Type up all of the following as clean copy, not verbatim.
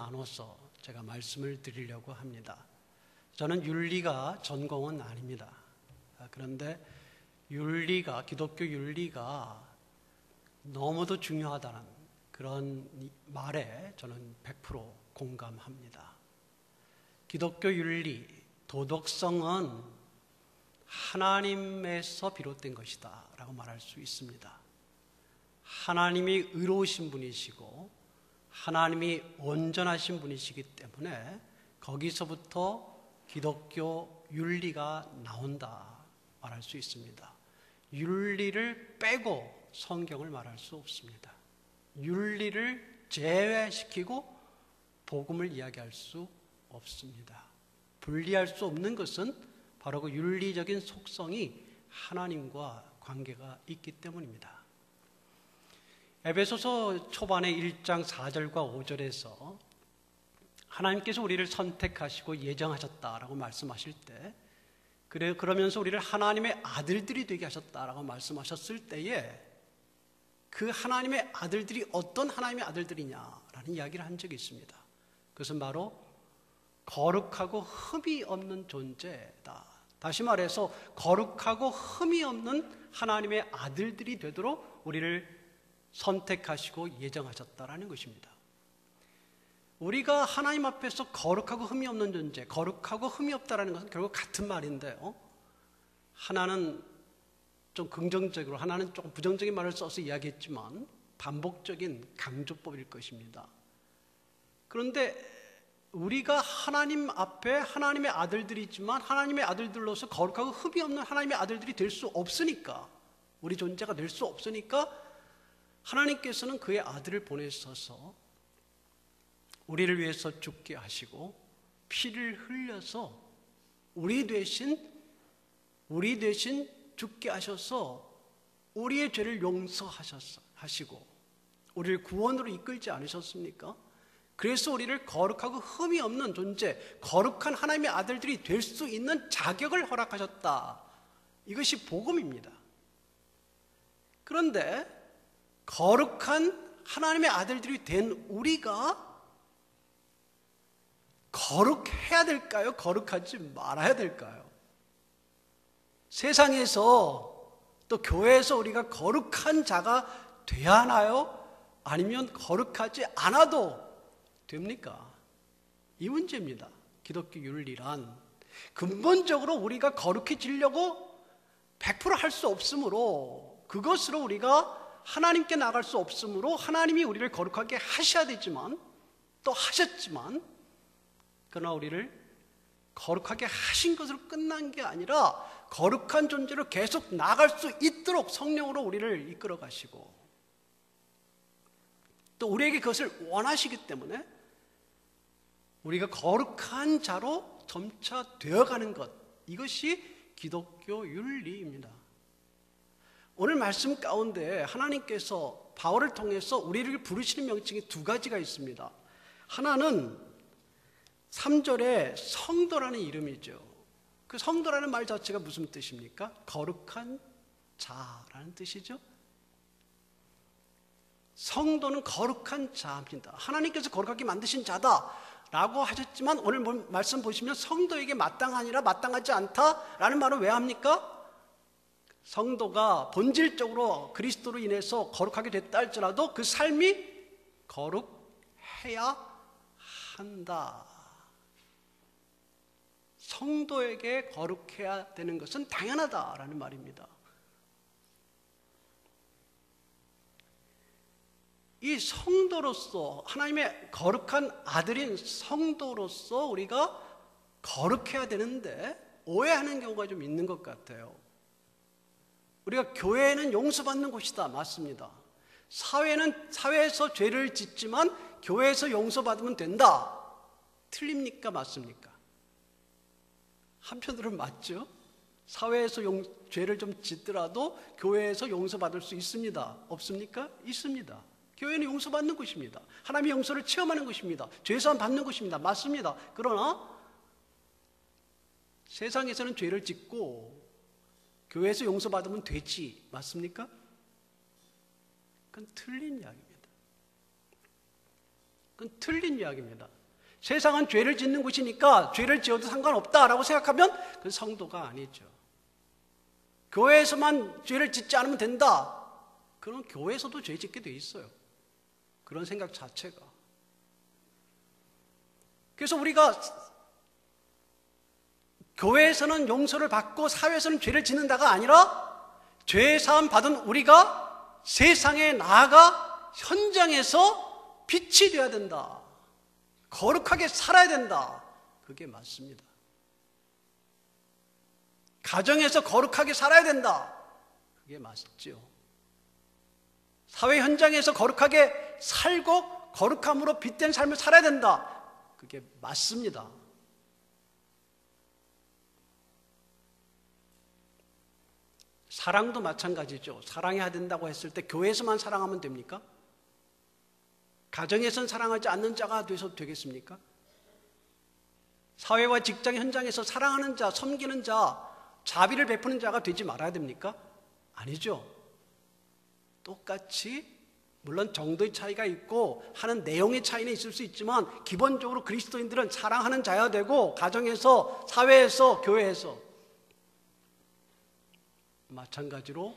나눠서 제가 말씀을 드리려고 합니다. 저는 윤리가 전공은 아닙니다. 그런데 윤리가, 기독교 윤리가 너무도 중요하다는 그런 말에 저는 100% 공감합니다. 기독교 윤리, 도덕성은 하나님에서 비롯된 것이다 라고 말할 수 있습니다. 하나님이 의로우신 분이시고 하나님이 온전하신 분이시기 때문에 거기서부터 기독교 윤리가 나온다 말할 수 있습니다. 윤리를 빼고 성경을 말할 수 없습니다. 윤리를 제외시키고 복음을 이야기할 수 없습니다. 분리할 수 없는 것은 바로 그 윤리적인 속성이 하나님과 관계가 있기 때문입니다. 에베소서 초반의 1장 4절과 5절에서 하나님께서 우리를 선택하시고 예정하셨다라고 말씀하실 때, 그러면서 우리를 하나님의 아들들이 되게 하셨다라고 말씀하셨을 때에 그 하나님의 아들들이 어떤 하나님의 아들들이냐라는 이야기를 한 적이 있습니다. 그것은 바로 거룩하고 흠이 없는 존재다. 다시 말해서 거룩하고 흠이 없는 하나님의 아들들이 되도록 우리를 선택하시고 예정하셨다라는 것입니다. 우리가 하나님 앞에서 거룩하고 흠이 없는 존재, 거룩하고 흠이 없다라는 것은 결국 같은 말인데요. 하나는 좀 긍정적으로, 하나는 조금 부정적인 말을 써서 이야기했지만 반복적인 강조법일 것입니다. 그런데 우리가 하나님 앞에 하나님의 아들들이지만 하나님의 아들들로서 거룩하고 흠이 없는 하나님의 아들들이 될 수 없으니까, 우리 존재가 될 수 없으니까 하나님께서는 그의 아들을 보내셔서 우리를 위해서 죽게 하시고 피를 흘려서 우리 대신 죽게 하셔서 우리의 죄를 용서하시고 우리를 구원으로 이끌지 않으셨습니까? 그래서 우리를 거룩하고 흠이 없는 존재, 거룩한 하나님의 아들들이 될 수 있는 자격을 허락하셨다. 이것이 복음입니다. 그런데 거룩한 하나님의 아들들이 된 우리가 거룩해야 될까요? 거룩하지 말아야 될까요? 세상에서 또 교회에서 우리가 거룩한 자가 돼야 하나요? 아니면 거룩하지 않아도 됩니까? 이 문제입니다. 기독교 윤리란 근본적으로 우리가 거룩해지려고 100% 할 수 없으므로, 그것으로 우리가 하나님께 나갈 수 없으므로 하나님이 우리를 거룩하게 하셔야 되지만, 또 하셨지만, 그러나 우리를 거룩하게 하신 것으로 끝난 게 아니라 거룩한 존재로 계속 나갈 수 있도록 성령으로 우리를 이끌어 가시고 또 우리에게 그것을 원하시기 때문에 우리가 거룩한 자로 점차 되어가는 것, 이것이 기독교 윤리입니다. 오늘 말씀 가운데 하나님께서 바울을 통해서 우리를 부르시는 명칭이 두 가지가 있습니다. 하나는 3절에 성도라는 이름이죠. 그 성도라는 말 자체가 무슨 뜻입니까? 거룩한 자라는 뜻이죠. 성도는 거룩한 자입니다. 하나님께서 거룩하게 만드신 자다라고 하셨지만 오늘 말씀 보시면 성도에게 마땅하니라 마땅하지 않다라는 말을 왜 합니까? 성도가 본질적으로 그리스도로 인해서 거룩하게 됐다 할지라도 그 삶이 거룩해야 한다. 성도에게 거룩해야 되는 것은 당연하다라는 말입니다. 이 성도로서, 하나님의 거룩한 아들인 성도로서 우리가 거룩해야 되는데 오해하는 경우가 좀 있는 것 같아요. 우리가 교회는 용서받는 곳이다. 맞습니다. 사회에서 죄를 짓지만 교회에서 용서받으면 된다. 틀립니까? 맞습니까? 한편으로는 맞죠. 사회에서 죄를 좀 짓더라도 교회에서 용서받을 수 있습니다. 없습니까? 있습니다. 교회는 용서받는 곳입니다. 하나님의 용서를 체험하는 곳입니다. 죄사함 받는 곳입니다. 맞습니다. 그러나 세상에서는 죄를 짓고 교회에서 용서받으면 되지. 맞습니까? 그건 틀린 이야기입니다. 그건 틀린 이야기입니다. 세상은 죄를 짓는 곳이니까 죄를 지어도 상관없다라고 생각하면 그건 성도가 아니죠. 교회에서만 죄를 짓지 않으면 된다. 그럼 교회에서도 죄 짓게 돼 있어요. 그런 생각 자체가. 그래서 우리가 교회에서는 용서를 받고 사회에서는 죄를 짓는다가 아니라 죄 사함 받은 우리가 세상에 나아가 현장에서 빛이 되어야 된다. 거룩하게 살아야 된다. 그게 맞습니다. 가정에서 거룩하게 살아야 된다. 그게 맞죠. 사회 현장에서 거룩하게 살고 거룩함으로 빛된 삶을 살아야 된다. 그게 맞습니다. 사랑도 마찬가지죠. 사랑해야 된다고 했을 때 교회에서만 사랑하면 됩니까? 가정에선 사랑하지 않는 자가 돼서 되겠습니까? 사회와 직장 현장에서 사랑하는 자, 섬기는 자, 자비를 베푸는 자가 되지 말아야 됩니까? 아니죠. 똑같이 물론 정도의 차이가 있고 하는 내용의 차이는 있을 수 있지만 기본적으로 그리스도인들은 사랑하는 자여야 되고 가정에서, 사회에서, 교회에서 마찬가지로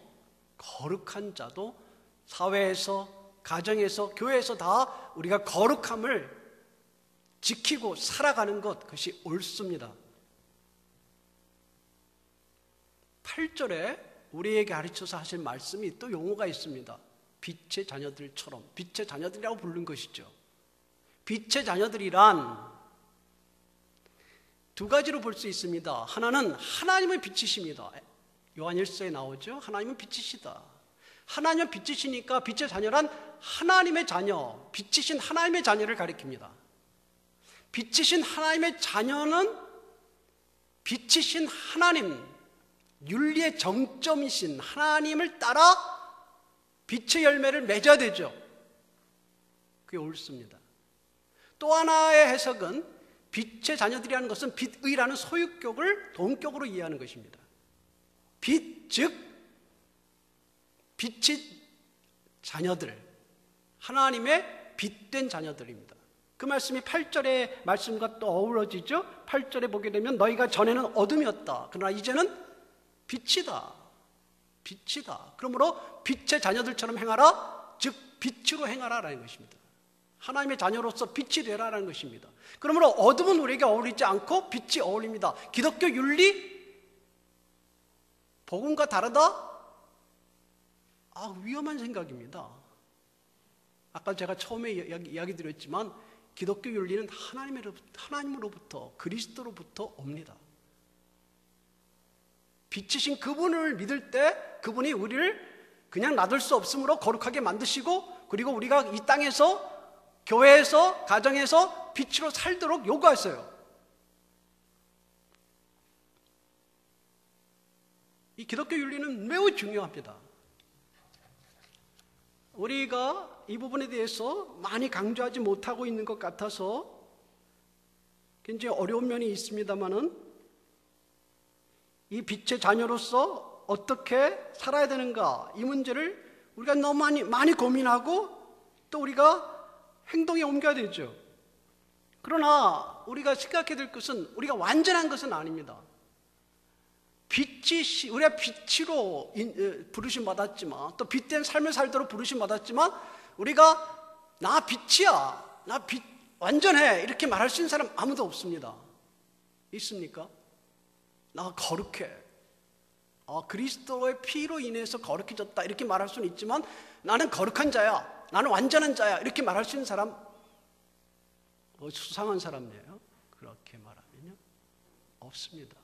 거룩한 자도 사회에서, 가정에서, 교회에서 다 우리가 거룩함을 지키고 살아가는 것, 그것이 옳습니다. 8절에 우리에게 가르쳐서 하실 말씀이 또 용어가 있습니다. 빛의 자녀들처럼, 빛의 자녀들이라고 부르는 것이죠. 빛의 자녀들이란 두 가지로 볼 수 있습니다. 하나는 하나님의 빛이십니다. 요한일서에 나오죠. 하나님은 빛이시다. 하나님은 빛이시니까 빛의 자녀란 하나님의 자녀, 빛이신 하나님의 자녀를 가리킵니다. 빛이신 하나님의 자녀는 빛이신 하나님, 윤리의 정점이신 하나님을 따라 빛의 열매를 맺어야 되죠. 그게 옳습니다. 또 하나의 해석은 빛의 자녀들이라는 것은 빛의라는 소유격을 동격으로 이해하는 것입니다. 빛, 즉 빛의 자녀들, 하나님의 빛된 자녀들입니다. 그 말씀이 8절의 말씀과 또 어우러지죠. 8절에 보게 되면 너희가 전에는 어둠이었다. 그러나 이제는 빛이다. 빛이다. 그러므로 빛의 자녀들처럼 행하라. 즉 빛으로 행하라라는 것입니다. 하나님의 자녀로서 빛이 되라라는 것입니다. 그러므로 어둠은 우리에게 어울리지 않고 빛이 어울립니다. 기독교 윤리 복음과 다르다? 위험한 생각입니다. 아까 제가 처음에 이야기 드렸지만 기독교 윤리는 하나님으로부터 그리스도로부터 옵니다. 빛이신 그분을 믿을 때 그분이 우리를 그냥 놔둘 수 없으므로 거룩하게 만드시고 그리고 우리가 이 땅에서 교회에서 가정에서 빛으로 살도록 요구하셨어요. 이 기독교 윤리는 매우 중요합니다. 우리가 이 부분에 대해서 많이 강조하지 못하고 있는 것 같아서 굉장히 어려운 면이 있습니다만은 이 빛의 자녀로서 어떻게 살아야 되는가 이 문제를 우리가 너무 많이 고민하고 또 우리가 행동에 옮겨야 되죠. 그러나 우리가 생각해야 될 것은 우리가 완전한 것은 아닙니다. 우리가 빛으로 부르심 받았지만 또 빛된 삶을 살도록 부르심 받았지만 우리가 나 빛이야, 나 빛 완전해 이렇게 말할 수 있는 사람 아무도 없습니다. 있습니까? 나 거룩해. 그리스도의 피로 인해서 거룩해졌다 이렇게 말할 수는 있지만 나는 거룩한 자야, 나는 완전한 자야 이렇게 말할 수 있는 사람 수상한 사람이에요. 그렇게 말하면요 없습니다.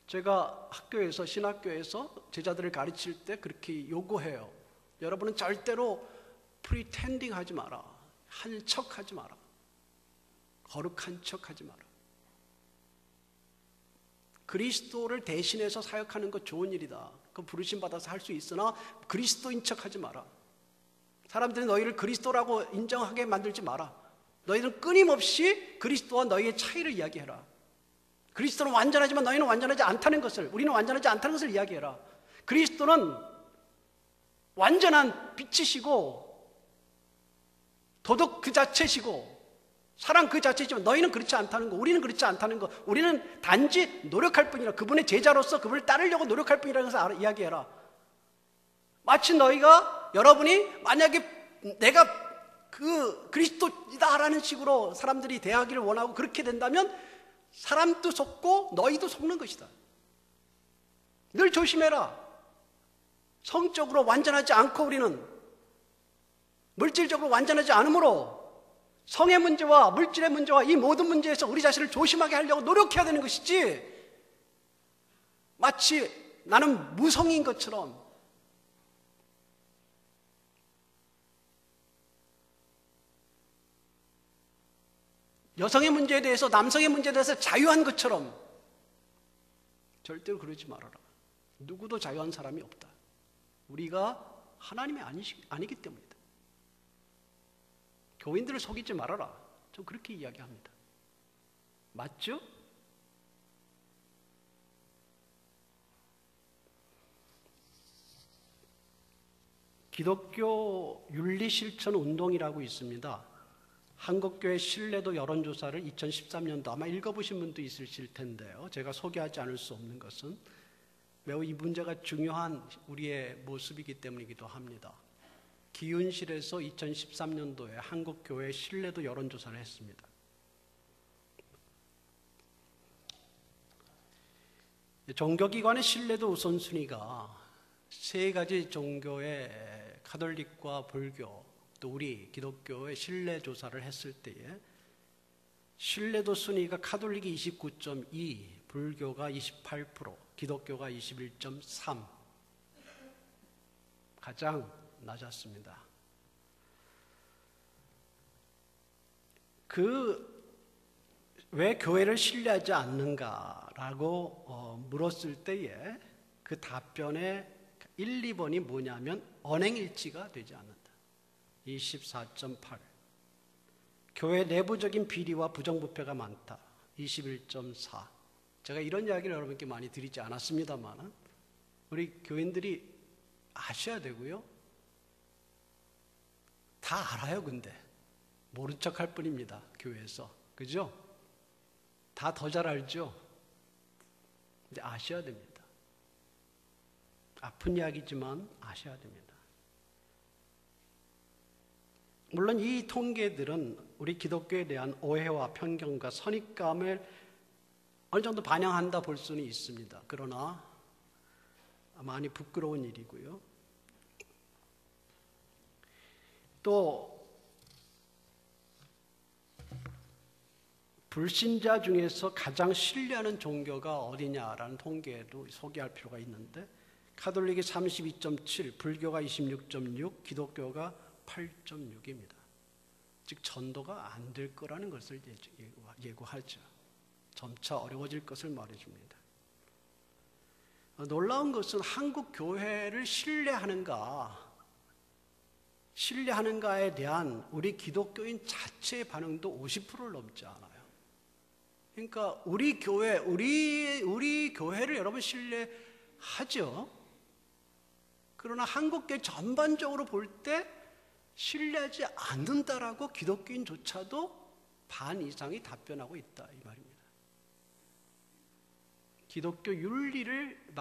제가 학교에서 신학교에서 제자들을 가르칠 때 그렇게 요구해요. 여러분은 절대로 프리텐딩 하지 마라. 한 척 하지 마라. 거룩한 척 하지 마라. 그리스도를 대신해서 사역하는 것 좋은 일이다. 그 부르심 받아서 할 수 있으나 그리스도인 척 하지 마라. 사람들이 너희를 그리스도라고 인정하게 만들지 마라. 너희는 끊임없이 그리스도와 너희의 차이를 이야기해라. 그리스도는 완전하지만 너희는 완전하지 않다는 것을, 우리는 완전하지 않다는 것을 이야기해라. 그리스도는 완전한 빛이시고 도덕 그 자체시고 사랑 그 자체지만 너희는 그렇지 않다는 거, 우리는 그렇지 않다는 거, 우리는 단지 노력할 뿐이라, 그분의 제자로서 그분을 따르려고 노력할 뿐이라는 것을 이야기해라. 마치 너희가, 여러분이 만약에 내가 그 그리스도이다라는 식으로 사람들이 대하기를 원하고 그렇게 된다면 사람도 속고 너희도 속는 것이다. 늘 조심해라. 성적으로 완전하지 않고 우리는 물질적으로 완전하지 않으므로 성의 문제와 물질의 문제와 이 모든 문제에서 우리 자신을 조심하게 하려고 노력해야 되는 것이지, 마치 나는 무성인 것처럼 여성의 문제에 대해서 남성의 문제에 대해서 자유한 것처럼 절대로 그러지 말아라. 누구도 자유한 사람이 없다. 우리가 하나님이 아니기 때문이다. 교인들을 속이지 말아라. 좀 그렇게 이야기합니다. 맞죠? 기독교 윤리실천운동이라고 있습니다. 한국교회 신뢰도 여론조사를 2013년도 아마 읽어보신 분도 있으실 텐데요. 제가 소개하지 않을 수 없는 것은 매우 이 문제가 중요한 우리의 모습이기 때문이기도 합니다. 기윤실에서 2013년도에 한국교회 신뢰도 여론조사를 했습니다. 종교기관의 신뢰도 우선순위가 세 가지 종교의 가톨릭과 불교, 또 우리 기독교의 신뢰조사를 했을 때에 신뢰도 순위가 가톨릭이 29.2, 불교가 28%, 기독교가 21.3, 가장 낮았습니다. 왜 교회를 신뢰하지 않는가라고 물었을 때에 그 답변의 1, 2번이 뭐냐면 언행일치가 되지 않는다. 24.8. 교회 내부적인 비리와 부정부패가 많다. 21.4. 제가 이런 이야기를 여러분께 많이 드리지 않았습니다만 우리 교인들이 아셔야 되고요. 다 알아요. 근데 모른 척할 뿐입니다. 교회에서. 그죠? 다 더 잘 알죠? 근데 아셔야 됩니다. 아픈 이야기지만 아셔야 됩니다. 물론 이 통계들은 우리 기독교에 대한 오해와 편견과 선입감을 어느 정도 반영한다 볼 수는 있습니다. 그러나 많이 부끄러운 일이고요. 또 불신자 중에서 가장 신뢰하는 종교가 어디냐라는 통계도 소개할 필요가 있는데 가톨릭이 32.7, 불교가 26.6, 기독교가 8.6입니다. 즉 전도가 안 될 거라는 것을 예고하죠. 점차 어려워질 것을 말해줍니다. 놀라운 것은 한국 교회를 신뢰하는가에 대한 우리 기독교인 자체의 반응도 50%를 넘지 않아요. 그러니까 우리 교회를 여러분 신뢰하죠. 그러나 한국교회 전반적으로 볼 때 신뢰하지 않는다라고 기독교인조차도 반 이상이 답변하고 있다 이 말입니다. 기독교 윤리를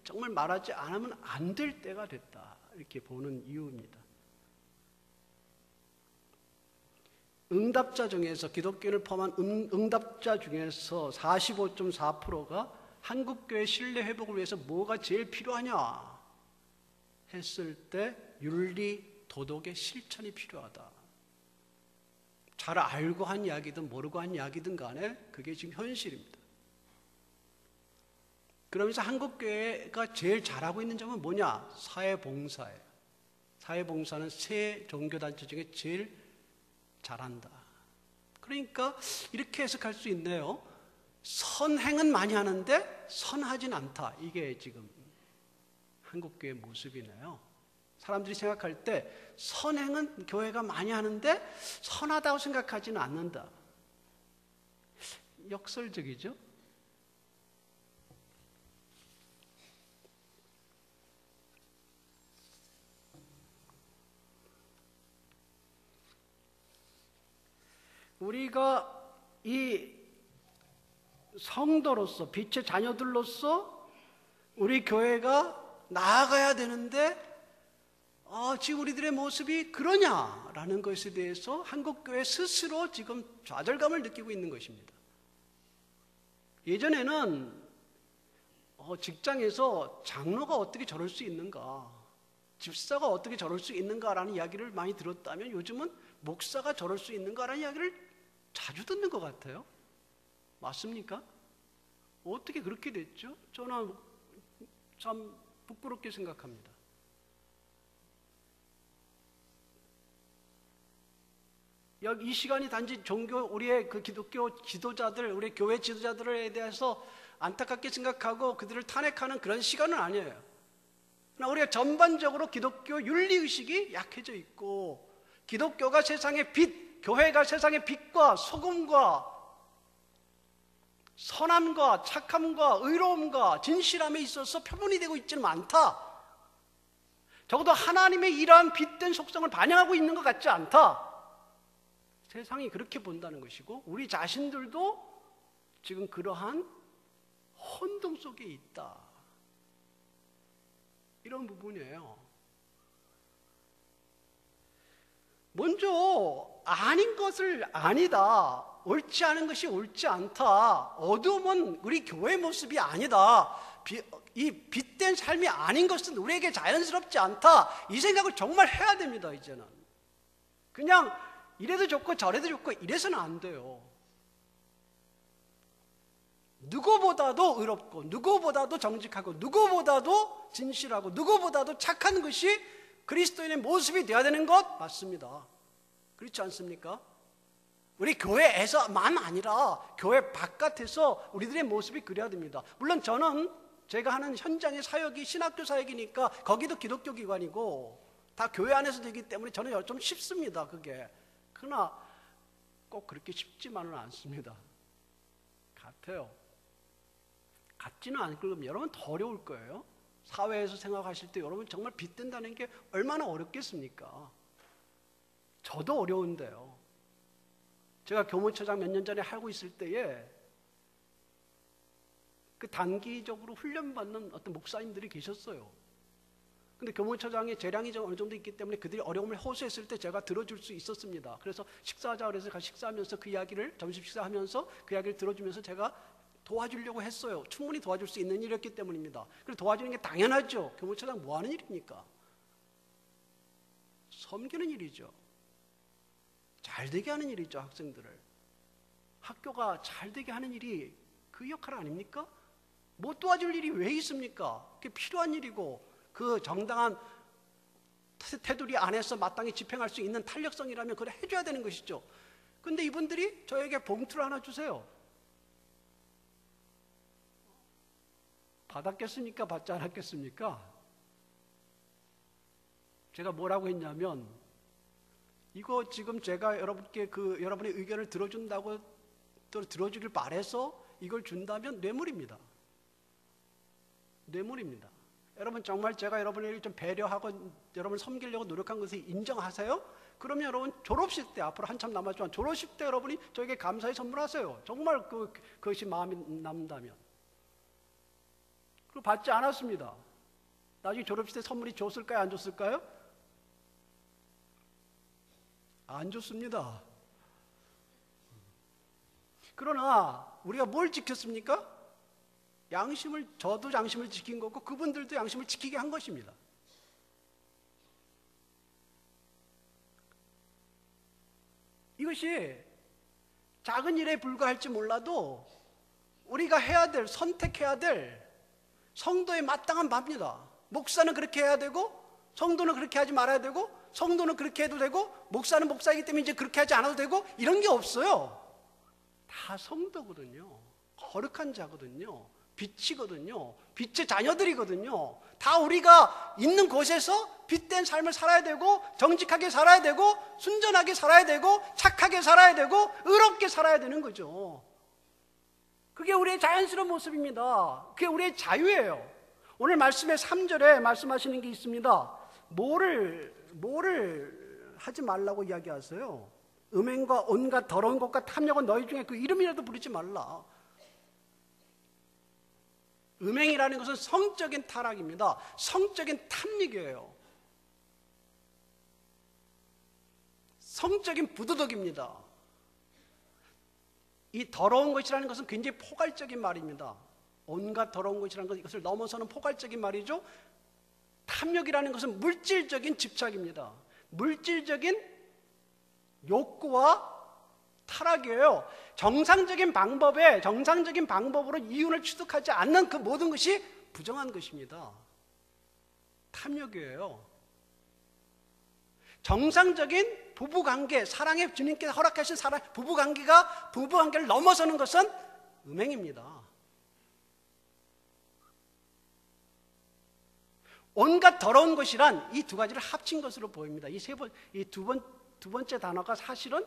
정말 말하지 않으면 안 될 때가 됐다 이렇게 보는 이유입니다. 응답자 중에서 기독교인을 포함한 응답자 중에서 45.4%가 한국교회 신뢰 회복을 위해서 뭐가 제일 필요하냐 했을 때 윤리 도덕의 실천이 필요하다. 잘 알고 한 이야기든 모르고 한 이야기든 간에 그게 지금 현실입니다. 그러면서 한국교회가 제일 잘하고 있는 점은 뭐냐? 사회봉사예요. 사회봉사는 세 종교단체 중에 제일 잘한다. 그러니까 이렇게 해석할 수 있네요. 선행은 많이 하는데 선하진 않다. 이게 지금 한국교회 모습이네요. 사람들이 생각할 때 선행은 교회가 많이 하는데 선하다고 생각하지는 않는다. 역설적이죠? 우리가 이 성도로서 빛의 자녀들로서 우리 교회가 나아가야 되는데 지금 우리들의 모습이 그러냐라는 것에 대해서 한국교회 스스로 지금 좌절감을 느끼고 있는 것입니다. 예전에는 직장에서 장로가 어떻게 저럴 수 있는가, 집사가 어떻게 저럴 수 있는가라는 이야기를 많이 들었다면 요즘은 목사가 저럴 수 있는가라는 이야기를 자주 듣는 것 같아요. 맞습니까? 어떻게 그렇게 됐죠? 저는 참 부끄럽게 생각합니다. 이 시간이 단지 우리의 그 기독교 지도자들, 우리 교회 지도자들에 대해서 안타깝게 생각하고 그들을 탄핵하는 그런 시간은 아니에요. 그러나 우리가 전반적으로 기독교 윤리의식이 약해져 있고, 기독교가 세상의 빛, 교회가 세상의 빛과 소금과 선함과 착함과 의로움과 진실함에 있어서 표본이 되고 있지는 않다. 적어도 하나님의 이러한 빛된 속성을 반영하고 있는 것 같지 않다. 세상이 그렇게 본다는 것이고, 우리 자신들도 지금 그러한 혼동 속에 있다. 이런 부분이에요. 먼저 아닌 것을 아니다, 옳지 않은 것이 옳지 않다, 어두움은 우리 교회의 모습이 아니다, 이 빛된 삶이 아닌 것은 우리에게 자연스럽지 않다, 이 생각을 정말 해야 됩니다. 이제는 그냥 이래도 좋고 저래도 좋고 이래서는 안 돼요. 누구보다도 의롭고, 누구보다도 정직하고, 누구보다도 진실하고, 누구보다도 착한 것이 그리스도인의 모습이 되어야 되는 것 맞습니다. 그렇지 않습니까? 우리 교회에서만 아니라 교회 바깥에서 우리들의 모습이 그래야 됩니다. 물론 저는 제가 하는 현장의 사역이 신학교 사역이니까 거기도 기독교 기관이고 다 교회 안에서 되기 때문에 저는 좀 쉽습니다. 그게. 그러나 꼭 그렇게 쉽지만은 않습니다. 같아요. 같지는 않고 여러분 더 어려울 거예요. 사회에서 생각하실 때 여러분 정말 빗댄다는 게 얼마나 어렵겠습니까? 저도 어려운데요. 제가 교무처장 몇 년 전에 하고 있을 때에 그 단기적으로 훈련받는 어떤 목사님들이 계셨어요. 근데 교무처장의 재량이 좀 어느 정도 있기 때문에 그들이 어려움을 호소했을 때 제가 들어줄 수 있었습니다. 그래서 식사하자 그래서 같이 식사하면서 그 이야기를, 점심 식사하면서 그 이야기를 들어주면서 제가 도와주려고 했어요. 충분히 도와줄 수 있는 일이었기 때문입니다. 그래서 도와주는 게 당연하죠. 교무처장 뭐 하는 일입니까? 섬기는 일이죠. 잘 되게 하는 일이죠. 학생들을. 학교가 잘 되게 하는 일이 그 역할 아닙니까? 못 도와줄 일이 왜 있습니까? 그게 필요한 일이고 그 정당한 테두리 안에서 마땅히 집행할 수 있는 탄력성이라면 그걸 해줘야 되는 것이죠. 근데 이분들이 저에게 봉투를 하나 주세요. 받았겠습니까? 받지 않았겠습니까? 제가 뭐라고 했냐면, 이거 지금 제가 여러분께 여러분의 의견을 들어준다고 들어주길 바래서 이걸 준다면 뇌물입니다. 뇌물입니다. 여러분 정말 제가 여러분을 좀 배려하고 여러분을 섬기려고 노력한 것을 인정하세요? 그러면 여러분 졸업식 때, 앞으로 한참 남았지만 졸업식 때 여러분이 저에게 감사히 선물하세요. 정말 그것이 마음이 남는다면. 그리고 받지 않았습니다. 나중에 졸업식 때 선물이 줬을까요? 안 줬을까요? 안 줬습니다. 그러나 우리가 뭘 지켰습니까? 저도 양심을 지킨 거고 그분들도 양심을 지키게 한 것입니다. 이것이 작은 일에 불과할지 몰라도 우리가 해야 될, 선택해야 될 성도의 마땅한 바입니다. 목사는 그렇게 해야 되고 성도는 그렇게 하지 말아야 되고 성도는 그렇게 해도 되고 목사는 목사이기 때문에 이제 그렇게 하지 않아도 되고 이런 게 없어요. 다 성도거든요. 거룩한 자거든요. 빛이거든요. 빛의 자녀들이거든요. 다 우리가 있는 곳에서 빛된 삶을 살아야 되고 정직하게 살아야 되고 순전하게 살아야 되고 착하게 살아야 되고 의롭게 살아야 되는 거죠. 그게 우리의 자연스러운 모습입니다. 그게 우리의 자유예요. 오늘 말씀의 3절에 말씀하시는 게 있습니다. 뭐를 하지 말라고 이야기하세요? 음행과 온갖 더러운 것과 탐욕은 너희 중에 그 이름이라도 부르지 말라. 음행이라는 것은 성적인 타락입니다. 성적인 탐닉이에요. 성적인 부도덕입니다. 이 더러운 것이라는 것은 굉장히 포괄적인 말입니다. 온갖 더러운 것이라는 것, 이것을 넘어서는 포괄적인 말이죠. 탐욕이라는 것은 물질적인 집착입니다. 물질적인 욕구와 타락이에요. 정상적인 방법으로 이윤을 취득하지 않는 그 모든 것이 부정한 것입니다. 탐욕이에요. 정상적인 부부관계, 사랑의 주님께서 허락하신 부부관계를 넘어서는 것은 음행입니다. 온갖 더러운 것이란 이 두 가지를 합친 것으로 보입니다. 이 두 번째 단어가 사실은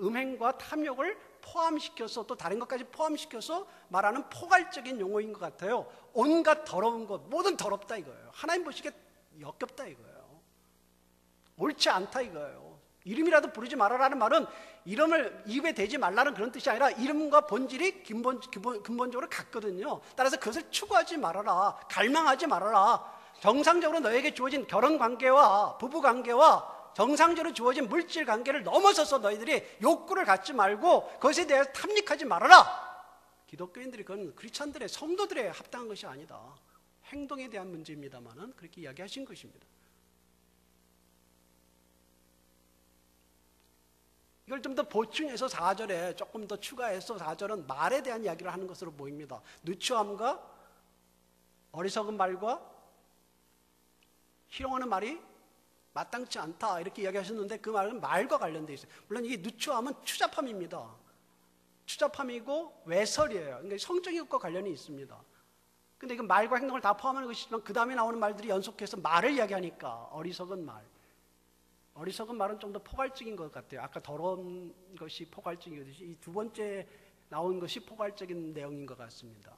음행과 탐욕을 포함시켜서 또 다른 것까지 포함시켜서 말하는 포괄적인 용어인 것 같아요. 온갖 더러운 것, 모든 더럽다 이거예요. 하나님 보시기에 역겹다 이거예요. 옳지 않다 이거예요. 이름이라도 부르지 말아라는 말은 이름을 입에 대지 말라는 그런 뜻이 아니라 이름과 본질이 근본적으로 같거든요. 따라서 그것을 추구하지 말아라. 갈망하지 말아라. 정상적으로 너에게 주어진 결혼관계와 부부관계와 정상적으로 주어진 물질관계를 넘어서서 너희들이 욕구를 갖지 말고 그것에 대해서 탐닉하지 말아라. 기독교인들이 그건 크리스찬들의 성도들의 합당한 것이 아니다. 행동에 대한 문제입니다만은 그렇게 이야기하신 것입니다. 이걸 좀 더 보충해서 4절에 조금 더 추가해서 4절은 말에 대한 이야기를 하는 것으로 보입니다. 누추함과 어리석은 말과 희롱하는 말이 마땅치 않다 이렇게 이야기하셨는데 그 말은 말과 관련되어 있어요. 물론 이게 누추함은 추잡함입니다. 추잡함이고 외설이에요. 그러니까 성적인 것과 관련이 있습니다. 근데 이건 말과 행동을 다 포함하는 것이지만 그 다음에 나오는 말들이 연속해서 말을 이야기하니까 어리석은 말. 어리석은 말은 좀 더 포괄적인 것 같아요. 아까 더러운 것이 포괄적인 것이 이 두 번째 나온 것이 포괄적인 내용인 것 같습니다.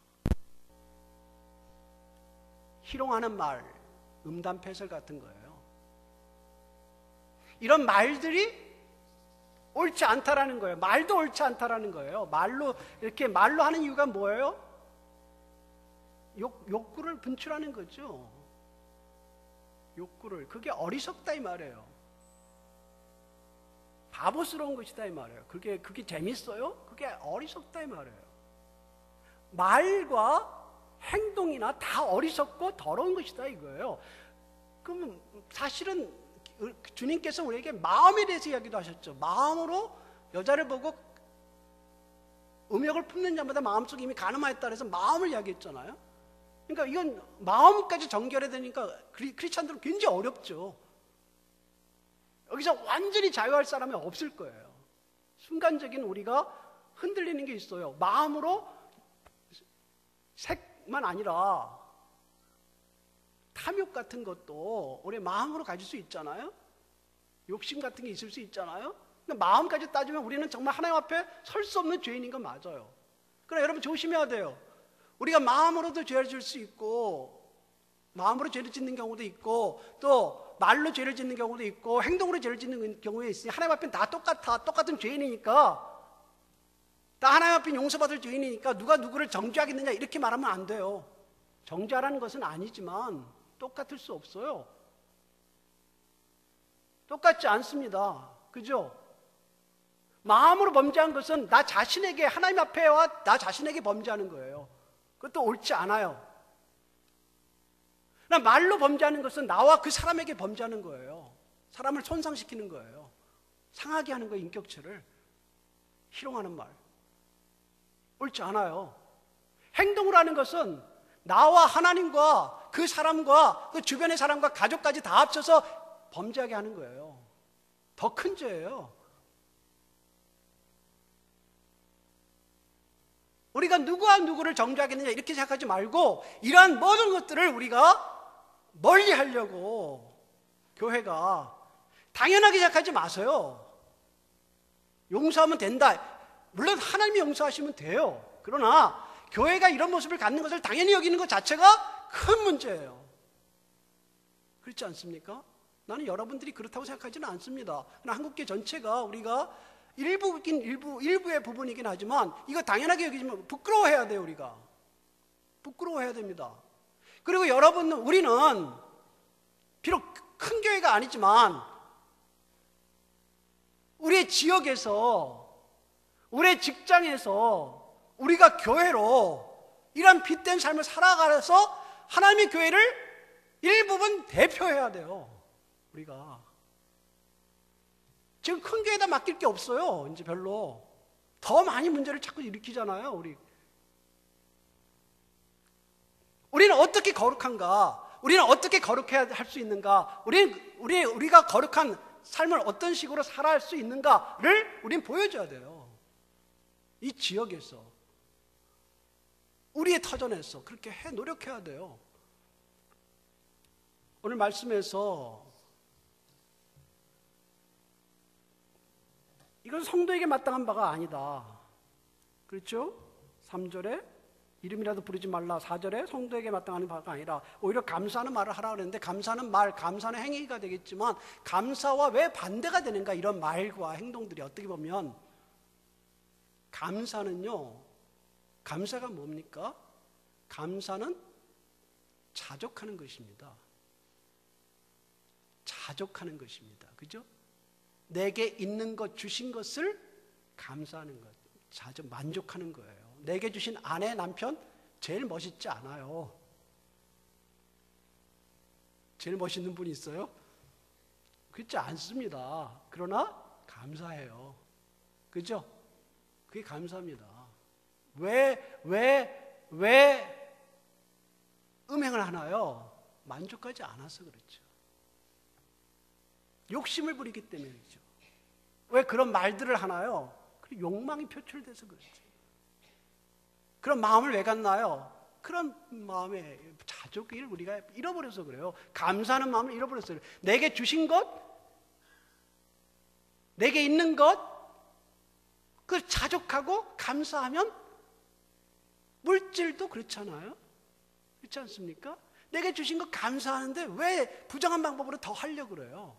희롱하는 말, 음담패설 같은 거예요. 이런 말들이 옳지 않다라는 거예요. 말도 옳지 않다라는 거예요. 말로 하는 이유가 뭐예요? 욕구를 분출하는 거죠. 욕구를. 그게 어리석다 이 말이에요. 바보스러운 것이다 이 말이에요. 그게 재밌어요? 그게 어리석다 이 말이에요. 말과 행동이나 다 어리석고 더러운 것이다 이거예요. 그럼 사실은 주님께서 우리에게 마음에 대해서 이야기도 하셨죠. 마음으로 여자를 보고 음욕을 품는 자마다 마음속에 이미 가늠하였다 그래서 마음을 이야기했잖아요. 그러니까 이건 마음까지 정결해야 되니까 크리스찬들은 굉장히 어렵죠. 여기서 완전히 자유할 사람이 없을 거예요. 순간적인 우리가 흔들리는 게 있어요. 마음으로 색만 아니라 탐욕 같은 것도 우리 마음으로 가질 수 있잖아요. 욕심 같은 게 있을 수 있잖아요. 그러니까 마음까지 따지면 우리는 정말 하나님 앞에 설 수 없는 죄인인 건 맞아요. 그러나 여러분 조심해야 돼요. 우리가 마음으로도 죄를 질 수 있고 마음으로 죄를 짓는 경우도 있고 또 말로 죄를 짓는 경우도 있고 행동으로 죄를 짓는 경우에 있으니 하나님 앞에는 다 똑같은 죄인이니까 다 하나님 앞에 용서받을 죄인이니까 누가 누구를 정죄하겠느냐 이렇게 말하면 안 돼요. 정죄하라는 것은 아니지만 똑같을 수 없어요. 똑같지 않습니다. 그죠? 마음으로 범죄한 것은 나 자신에게 하나님 앞에와 나 자신에게 범죄하는 거예요. 그것도 옳지 않아요. 말로 범죄하는 것은 나와 그 사람에게 범죄하는 거예요. 사람을 손상시키는 거예요. 상하게 하는 거예요. 인격체를. 희롱하는 말. 옳지 않아요. 행동을 하는 것은 나와 하나님과 그 사람과 그 주변의 사람과 가족까지 다 합쳐서 범죄하게 하는 거예요. 더 큰 죄예요. 우리가 누구와 누구를 정죄하겠느냐 이렇게 생각하지 말고 이러한 모든 것들을 우리가 멀리 하려고 교회가 당연하게 생각하지 마세요. 용서하면 된다. 물론 하나님이 용서하시면 돼요. 그러나 교회가 이런 모습을 갖는 것을 당연히 여기는 것 자체가 큰 문제예요. 그렇지 않습니까? 나는 여러분들이 그렇다고 생각하지는 않습니다. 그러나 한국교 전체가 우리가 일부의 부분이긴 하지만 이거 당연하게 여기지만 부끄러워해야 돼요. 우리가 부끄러워해야 됩니다. 그리고 여러분, 우리는 비록 큰 교회가 아니지만 우리의 지역에서, 우리의 직장에서 우리가 교회로 이런 빛된 삶을 살아가서 하나님의 교회를 일부분 대표해야 돼요. 우리가 지금 큰 교회에다 맡길 게 없어요. 이제 별로 더 많이 문제를 자꾸 일으키잖아요. 우리는 어떻게 거룩한가? 우리는 어떻게 거룩해야 할 수 있는가? 우리가 거룩한 삶을 어떤 식으로 살아갈 수 있는가를 우리는 보여줘야 돼요. 이 지역에서, 우리의 터전에서 그렇게 노력해야 돼요. 오늘 말씀에서 이건 성도에게 마땅한 바가 아니다. 그렇죠? 3절에 이름이라도 부르지 말라. 4절에 성도에게 마땅한 바가 아니라 오히려 감사하는 말을 하라 그랬는데, 감사는 말, 감사는 행위가 되겠지만 감사와 왜 반대가 되는가? 이런 말과 행동들이 어떻게 보면, 감사는요, 감사가 뭡니까? 감사는 자족하는 것입니다. 자족하는 것입니다. 그죠? 내게 있는 것, 주신 것을 감사하는 것, 만족하는 거예요. 내게 주신 아내, 남편 제일 멋있지 않아요. 제일 멋있는 분이 있어요? 그렇지 않습니다. 그러나 감사해요. 그죠? 그게 감사합니다. 왜 음행을 하나요? 만족하지 않아서 그렇죠. 욕심을 부리기 때문이죠. 왜 그런 말들을 하나요? 욕망이 표출돼서 그렇죠. 그런 마음을 왜 갖나요? 그런 마음의 자족을 우리가 잃어버려서 그래요. 감사하는 마음을 잃어버렸어요. 내게 주신 것, 내게 있는 것, 그걸 자족하고 감사하면 물질도 그렇잖아요. 그렇지 않습니까? 내게 주신 것 감사하는데 왜 부정한 방법으로 더 하려고 그래요?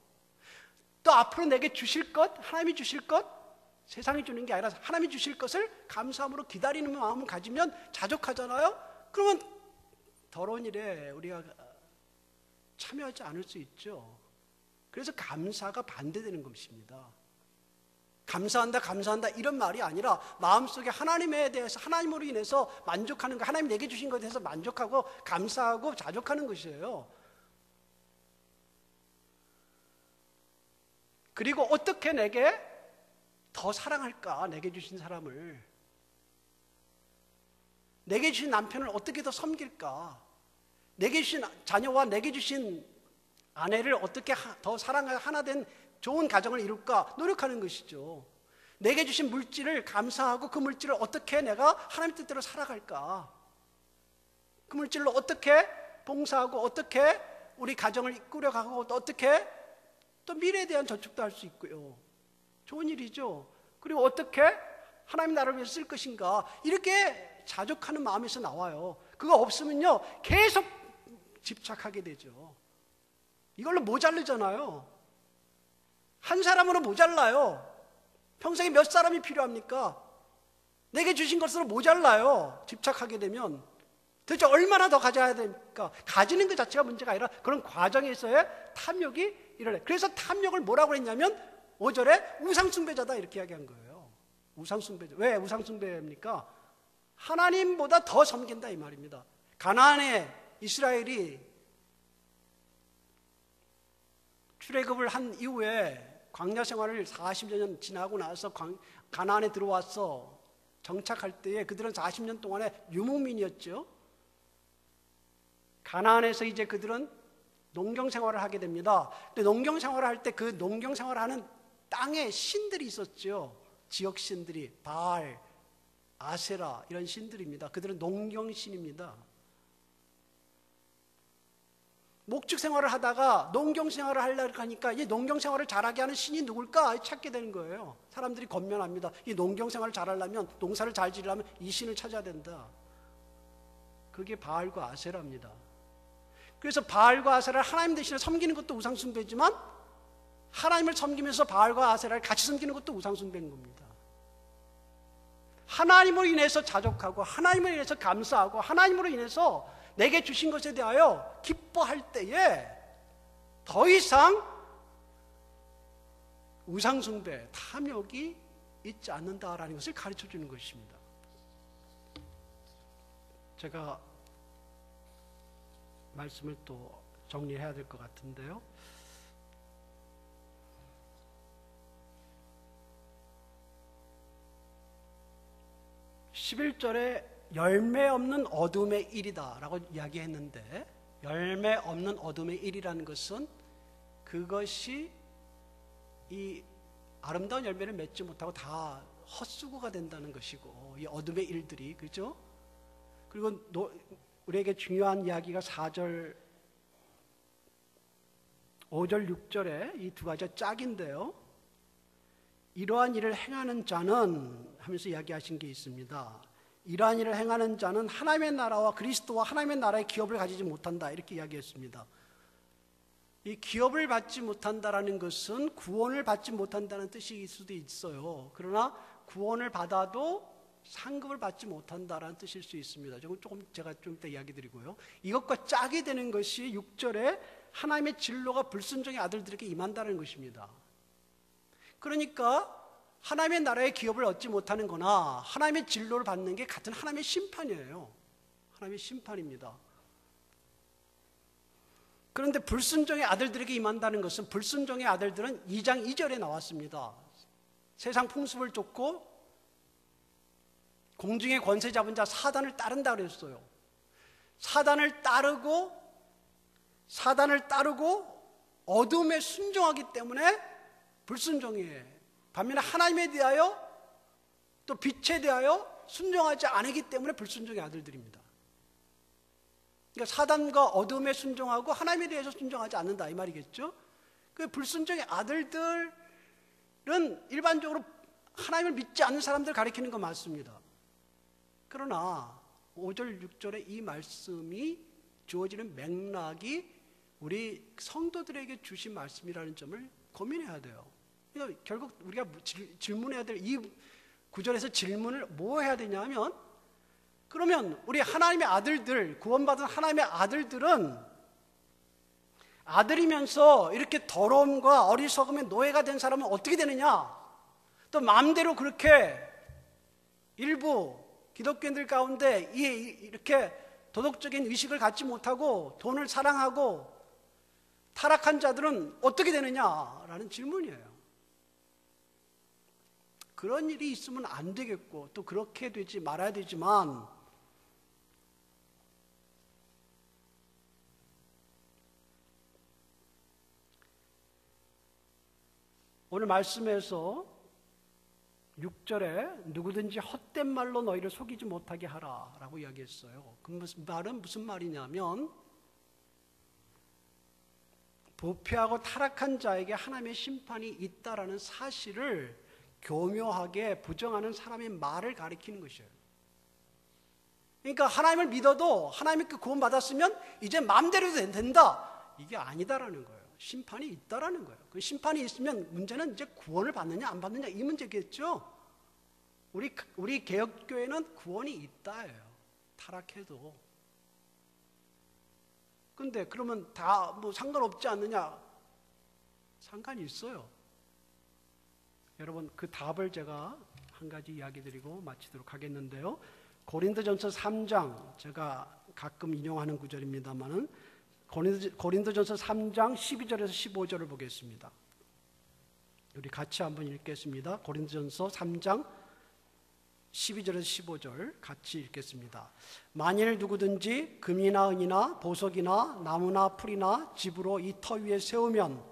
또 앞으로 내게 주실 것, 하나님이 주실 것, 세상이 주는 게 아니라 하나님이 주실 것을 감사함으로 기다리는 마음을 가지면 자족하잖아요. 그러면 더러운 일에 우리가 참여하지 않을 수 있죠. 그래서 감사가 반대되는 것입니다. 감사한다 이런 말이 아니라 마음속에 하나님에 대해서, 하나님으로 인해서 만족하는 것, 하나님 내게 주신 것에 대해서 만족하고 감사하고 자족하는 것이에요. 그리고 어떻게 내게 더 사랑할까? 내게 주신 사람을, 내게 주신 남편을 어떻게 더 섬길까? 내게 주신 자녀와 내게 주신 아내를 어떻게 더 사랑하여 하나 된 좋은 가정을 이룰까? 노력하는 것이죠. 내게 주신 물질을 감사하고 그 물질을 어떻게 내가 하나님 뜻대로 살아갈까? 그 물질로 어떻게 봉사하고 어떻게 우리 가정을 꾸려가고 또 어떻게 또 미래에 대한 저축도 할 수 있고요. 좋은 일이죠. 그리고 어떻게 하나님 나라를 위해서 쓸 것인가, 이렇게 자족하는 마음에서 나와요. 그거 없으면요 계속 집착하게 되죠. 이걸로 모자르잖아요. 한 사람으로 모자라요. 평생에 몇 사람이 필요합니까? 내게 주신 것으로 모자라요. 집착하게 되면 도대체 얼마나 더 가져야 됩니까? 가지는 것 자체가 문제가 아니라 그런 과정에서의 탐욕이 일어나요. 그래서 탐욕을 뭐라고 했냐면 5절에 우상숭배자다 이렇게 이야기한 거예요. 우상숭배자. 왜 우상숭배입니까? 하나님보다 더 섬긴다 이 말입니다. 가나안에 이스라엘이 출애굽을 한 이후에 광야 생활을 40년 지나고 나서 가나안에 들어와서 정착할 때에 그들은 40년 동안에 유목민이었죠. 가나안에서 이제 그들은 농경 생활을 하게 됩니다. 근데 농경 생활을 할 때 그 농경 생활을 하는 땅에 신들이 있었죠. 지역 신들이 바알, 아세라 이런 신들입니다. 그들은 농경신입니다. 목축 생활을 하다가 농경 생활을 하려고 하니까 이 농경 생활을 잘하게 하는 신이 누굴까 찾게 되는 거예요. 사람들이 권면합니다. 이 농경 생활을 잘하려면, 농사를 잘 지으려면 이 신을 찾아야 된다. 그게 바알과 아세라입니다. 그래서 바알과 아세라를 하나님 대신에 섬기는 것도 우상숭배지만 하나님을 섬기면서 바알과 아세라를 같이 섬기는 것도 우상숭배인 겁니다. 하나님으로 인해서 자족하고 하나님으로 인해서 감사하고 하나님으로 인해서 내게 주신 것에 대하여 기뻐할 때에 더 이상 우상숭배, 탐욕이 있지 않는다라는 것을 가르쳐 주는 것입니다. 제가 말씀을 또 정리해야 될 것 같은데요. (11절에) 열매 없는 어둠의 일이다 라고 이야기했는데, 열매 없는 어둠의 일이라는 것은 그것이 이 아름다운 열매를 맺지 못하고 다 헛수고가 된다는 것이고, 이 어둠의 일들이, 그죠? 그리고 우리에게 중요한 이야기가 4절, 5절, 6절에 이 두 가지가 짝인데요. 이러한 일을 행하는 자는 하면서 이야기하신 게 있습니다. 이러한 일을 행하는 자는 하나님의 나라와 그리스도와 하나님의 나라의 기업을 가지지 못한다, 이렇게 이야기했습니다. 이 기업을 받지 못한다라는 것은 구원을 받지 못한다는 뜻일 수도 있어요. 그러나 구원을 받아도 상급을 받지 못한다라는 뜻일 수 있습니다. 제가 좀 이따 이야기 드리고요. 이것과 짝이 되는 것이 6절에 하나님의 진로가 불순종의 아들들에게 임한다는 것입니다. 그러니까 하나님의 나라의 기업을 얻지 못하는 거나 하나님의 진로를 받는 게 같은 하나님의 심판이에요. 하나님의 심판입니다. 그런데 불순종의 아들들에게 임한다는 것은, 불순종의 아들들은 2장 2절에 나왔습니다. 세상 풍습을 쫓고 공중의 권세 잡은 자 사단을 따른다 그랬어요. 사단을 따르고 어둠에 순종하기 때문에 불순종이에요. 반면에 하나님에 대하여 또 빛에 대하여 순종하지 않기 때문에 불순종의 아들들입니다. 그러니까 사단과 어둠에 순종하고 하나님에 대해서 순종하지 않는다, 이 말이겠죠. 그 불순종의 아들들은 일반적으로 하나님을 믿지 않는 사람들 가리키는 거 맞습니다. 그러나 5절, 6절에 이 말씀이 주어지는 맥락이 우리 성도들에게 주신 말씀이라는 점을 고민해야 돼요. 그러니까 결국 우리가 질문해야 될 이 구절에서 질문을 뭐 해야 되냐면, 그러면 우리 하나님의 아들들, 구원받은 하나님의 아들들은 아들이면서 이렇게 더러움과 어리석음의 노예가 된 사람은 어떻게 되느냐? 또 마음대로 그렇게 일부 기독교인들 가운데 이렇게 도덕적인 의식을 갖지 못하고 돈을 사랑하고 타락한 자들은 어떻게 되느냐라는 질문이에요. 그런 일이 있으면 안 되겠고 또 그렇게 되지 말아야 되지만, 오늘 말씀에서 6절에 누구든지 헛된 말로 너희를 속이지 못하게 하라 라고 이야기했어요. 그 말은 무슨 말이냐면, 부패하고 타락한 자에게 하나님의 심판이 있다라는 사실을 교묘하게 부정하는 사람의 말을 가리키는 것이에요. 그러니까 하나님을 믿어도 하나님의 그 구원 받았으면 이제 마음대로 된다, 이게 아니다라는 거예요. 심판이 있다라는 거예요. 그 심판이 있으면 문제는 이제 구원을 받느냐 안 받느냐 이 문제겠죠. 우리 개혁교회는 구원이 있다예요. 타락해도. 근데 그러면 다 뭐 상관없지 않느냐? 상관이 있어요. 여러분, 그 답을 제가 한 가지 이야기 드리고 마치도록 하겠는데요. 고린도전서 3장, 제가 가끔 인용하는 구절입니다만은 고린도전서 3장 12절에서 15절을 보겠습니다. 우리 같이 한번 읽겠습니다. 고린도전서 3장 12절에서 15절 같이 읽겠습니다. 만일 누구든지 금이나 은이나 보석이나 나무나 풀이나 집으로 이 터 위에 세우면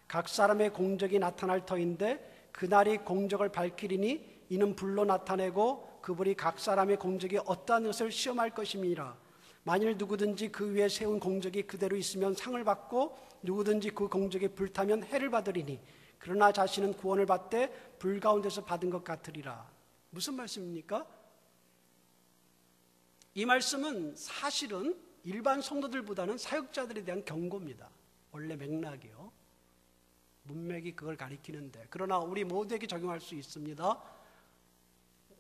각 사람의 공적이 나타날 터인데 그날이 공적을 밝히리니 이는 불로 나타내고 그 불이 각 사람의 공적이 어떠한 것을 시험할 것임이라. 만일 누구든지 그 위에 세운 공적이 그대로 있으면 상을 받고 누구든지 그 공적에 불타면 해를 받으리니 그러나 자신은 구원을 받되 불 가운데서 받은 것 같으리라. 무슨 말씀입니까? 이 말씀은 사실은 일반 성도들보다는 사역자들에 대한 경고입니다. 원래 맥락이요. 문맥이 그걸 가리키는데, 그러나 우리 모두에게 적용할 수 있습니다.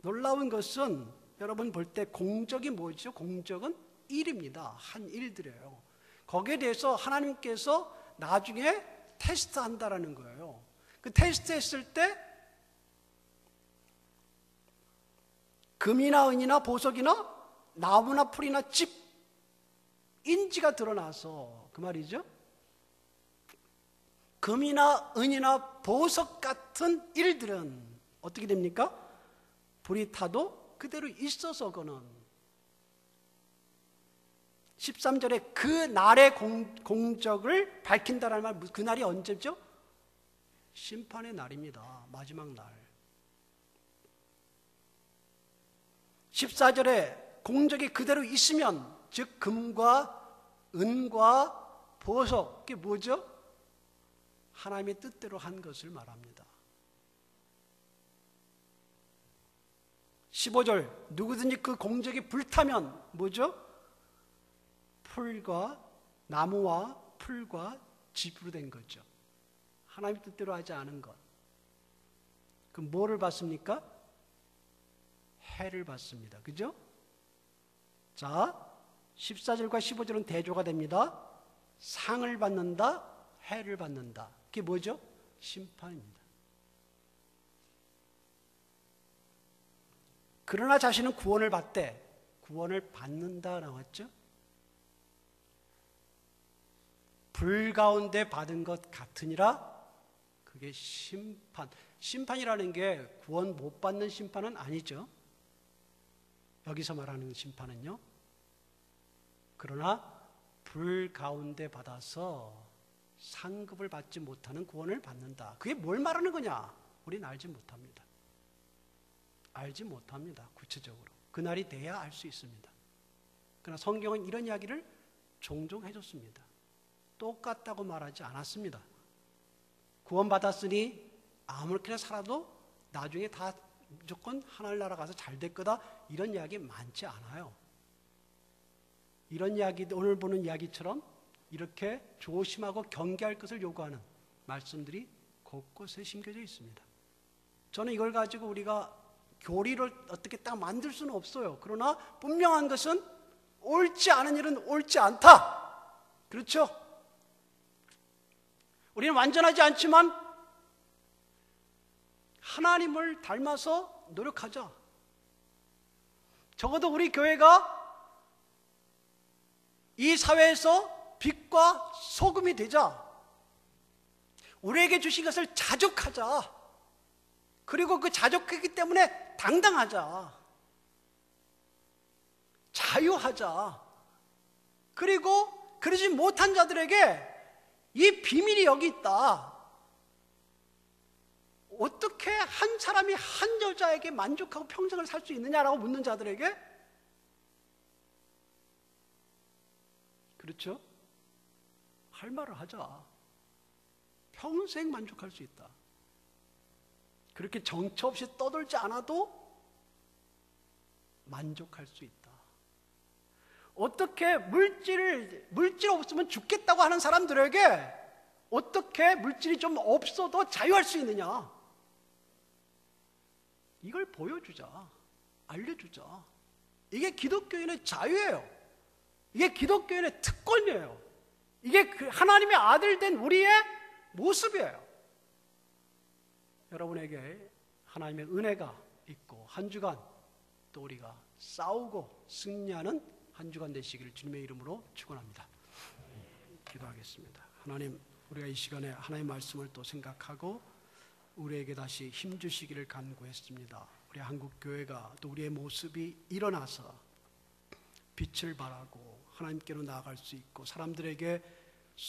놀라운 것은 여러분 볼 때 공적이 뭐죠? 공적은 일입니다. 한 일들이에요. 거기에 대해서 하나님께서 나중에 테스트한다라는 거예요. 그 테스트했을 때 금이나 은이나 보석이나 나무나 풀이나 집, 인지가 드러나서, 그 말이죠. 금이나 은이나 보석 같은 일들은 어떻게 됩니까? 불이 타도 그대로 있어서 그는 13절에 그 날의 공적을 밝힌다라는 말, 그 날이 언제죠? 심판의 날입니다. 마지막 날. 14절에 공적이 그대로 있으면, 즉 금과 은과 보석, 그게 뭐죠? 하나님의 뜻대로 한 것을 말합니다. 15절, 누구든지 그 공적이 불타면 뭐죠? 풀과 나무와 풀과 집으로 된 거죠. 하나님 뜻대로 하지 않은 것. 그럼 뭐를 받습니까? 해를 받습니다. 그죠? 자, 14절과 15절은 대조가 됩니다. 상을 받는다, 해를 받는다. 그게 뭐죠? 심판입니다. 그러나 자신은 구원을 받되, 구원을 받는다 나왔죠? 불 가운데 받은 것 같으니라. 그게 심판. 심판이라는 게 구원 못 받는 심판은 아니죠. 여기서 말하는 심판은요. 그러나 불 가운데 받아서 상급을 받지 못하는 구원을 받는다. 그게 뭘 말하는 거냐? 우리는 알지 못합니다. 알지 못합니다. 구체적으로. 그날이 돼야 알 수 있습니다. 그러나 성경은 이런 이야기를 종종 해줬습니다. 똑같다고 말하지 않았습니다. 구원받았으니 아무렇게나 살아도 나중에 다 무조건 하늘 나라 가서 잘 될 거다, 이런 이야기 많지 않아요. 이런 이야기, 오늘 보는 이야기처럼 이렇게 조심하고 경계할 것을 요구하는 말씀들이 곳곳에 심겨져 있습니다. 저는 이걸 가지고 우리가 교리를 어떻게 딱 만들 수는 없어요. 그러나 분명한 것은 옳지 않은 일은 옳지 않다. 그렇죠? 우리는 완전하지 않지만 하나님을 닮아서 노력하자. 적어도 우리 교회가 이 사회에서 빛과 소금이 되자. 우리에게 주신 것을 자족하자. 그리고 그 자족하기 때문에 당당하자. 자유하자. 그리고 그러지 못한 자들에게 이 비밀이 여기 있다. 어떻게 한 사람이 한 여자에게 만족하고 평생을 살 수 있느냐라고 묻는 자들에게, 그렇죠? 할 말을 하자. 평생 만족할 수 있다. 그렇게 정처 없이 떠돌지 않아도 만족할 수 있다. 어떻게 물질 없으면 죽겠다고 하는 사람들에게 어떻게 물질이 좀 없어도 자유할 수 있느냐? 이걸 보여주자. 알려주자. 이게 기독교인의 자유예요. 이게 기독교인의 특권이에요. 이게 하나님의 아들 된 우리의 모습이에요. 여러분에게 하나님의 은혜가 있고 한 주간 또 우리가 싸우고 승리하는 한 주간 되시기를 주님의 이름으로 축원합니다. 기도하겠습니다. 하나님, 우리가 이 시간에 하나님의 말씀을 또 생각하고 우리에게 다시 힘주시기를 간구했습니다. 우리 한국교회가 또 우리의 모습이 일어나서 빛을 발하고 하나님께로 나아갈 수 있고 사람들에게